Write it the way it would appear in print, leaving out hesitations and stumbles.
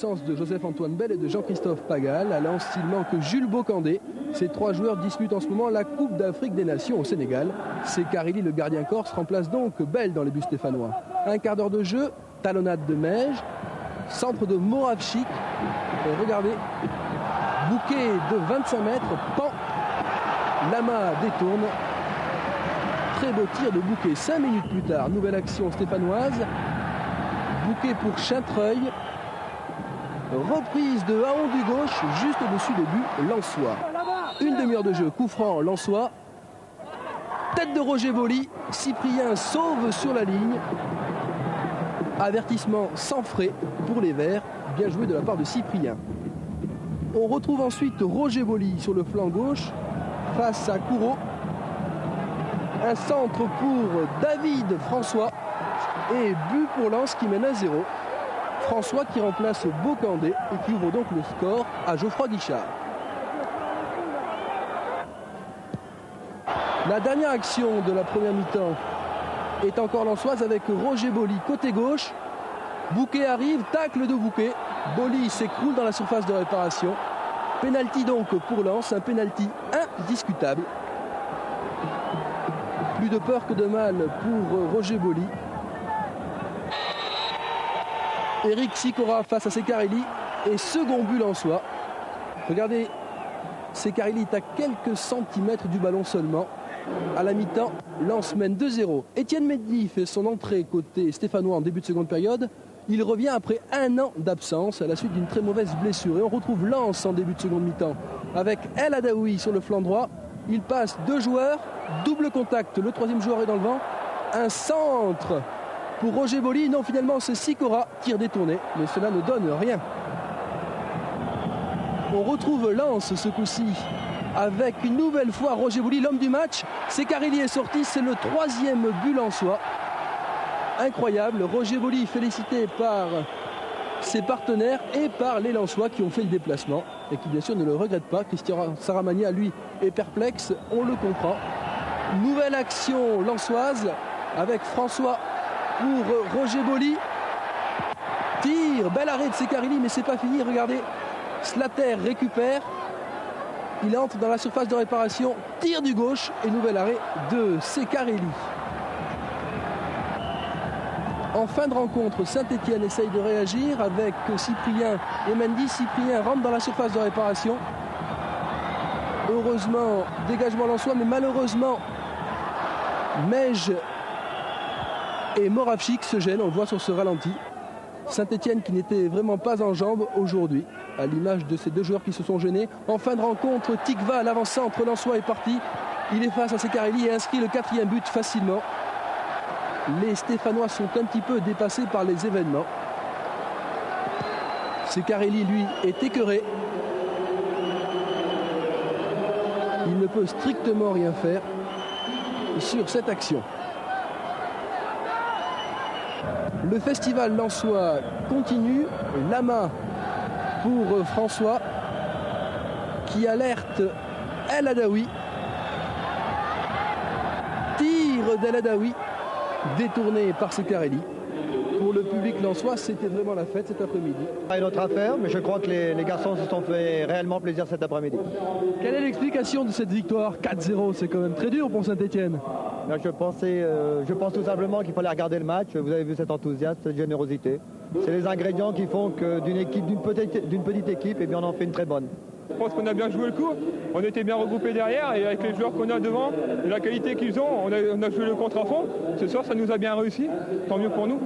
l'absence de Joseph-Antoine Bell et de Jean-Christophe Pagal. À Lens, il manque Jules Bocandé. Ces trois joueurs disputent en ce moment la Coupe d'Afrique des Nations au Sénégal. Sekarili, le gardien corse, remplace donc Bell dans les buts stéphanois. Un quart d'heure de jeu, talonnade de Mej, centre de Moravchik. Et regardez, bouquet de 25 mètres, pan, Lama détourne. Très beau tir de Bouquet. 5 minutes plus tard, nouvelle action stéphanoise. Bouquet pour Chintreuil. Reprise de Haon du gauche, juste au-dessus des buts lensois. Une demi-heure de jeu, coup franc lensois. Tête de Roger Boli. Cyprien sauve sur la ligne. Avertissement sans frais pour les Verts. Bien joué de la part de Cyprien. On retrouve ensuite Roger Boli sur le flanc gauche face à Couraud. Un centre pour David François et but pour Lens qui mène à 0. François qui remplace Bocandé et qui ouvre donc le score à Geoffroy Guichard. La dernière action de la première mi-temps est encore lensoise avec Roger Boli côté gauche. Bouquet arrive, tacle de Bouquet. Boli s'écroule dans la surface de réparation. Pénalty donc pour Lens, un pénalty indiscutable. Plus de peur que de mal pour Roger Boli. Eric Sikora face à Sekarili et second but lensois. Regardez, Sekarili est à quelques centimètres du ballon seulement. À la mi-temps, Lens mène 2-0. Étienne Mendy fait son entrée côté stéphanois en début de seconde période. Il revient après un an d'absence à la suite d'une très mauvaise blessure. Et on retrouve Lens en début de seconde mi-temps avec El Adaoui sur le flanc droit. Il passe deux joueurs, double contact, le troisième joueur est dans le vent. Un centre pour Roger Boli. Non, finalement c'est Sikora, tir détourné, mais cela ne donne rien. On retrouve Lens ce coup-ci avec une nouvelle fois Roger Boli, l'homme du match. Sekarili est sorti, c'est le troisième but lensois. Incroyable, Roger Boli félicité par ses partenaires et par les Lensois qui ont fait le déplacement et qui bien sûr ne le regrettent pas. Christian Saramagna, lui, est perplexe, on le comprend. Nouvelle action lensoise avec François pour Roger Boli. Tire, bel arrêt de Sekarili, mais c'est pas fini, regardez. Slater récupère. Il entre dans la surface de réparation, tir du gauche et nouvel arrêt de Sekarili. En fin de rencontre, Saint-Etienne essaye de réagir avec Cyprien et Mendy. Cyprien rentre dans la surface de réparation. Heureusement, dégagement lensois, mais malheureusement, Mej et Moravchik se gênent, on le voit sur ce ralenti. Saint-Etienne qui n'était vraiment pas en jambes aujourd'hui, à l'image de ces deux joueurs qui se sont gênés. En fin de rencontre, Tikva, l'avant-centre lensois, est parti. Il est face à Sekarili et inscrit le quatrième but facilement. Les Stéphanois sont un petit peu dépassés par les événements. Sekarili, lui, est écœuré. Il ne peut strictement rien faire sur cette action. Le festival lensois continue. Lama pour François qui alerte El Adaoui. Tir d'El Adaoui détourné par Sekarili. Pour le public lensois, c'était vraiment la fête cet après-midi. C'est une autre affaire, mais je crois que les garçons se sont fait réellement plaisir cet après-midi. Quelle est l'explication de cette victoire 4-0? C'est quand même très dur pour Saint-Etienne. Je pense tout simplement qu'il fallait regarder le match. Vous avez vu cet enthousiasme, cette générosité. C'est les ingrédients qui font que d'une petite équipe, eh bien, on en fait une très bonne. Je pense qu'on a bien joué le coup, on était bien regroupés derrière et avec les joueurs qu'on a devant et la qualité qu'ils ont, on a joué le contre à fond. Ce soir ça nous a bien réussi, tant mieux pour nous.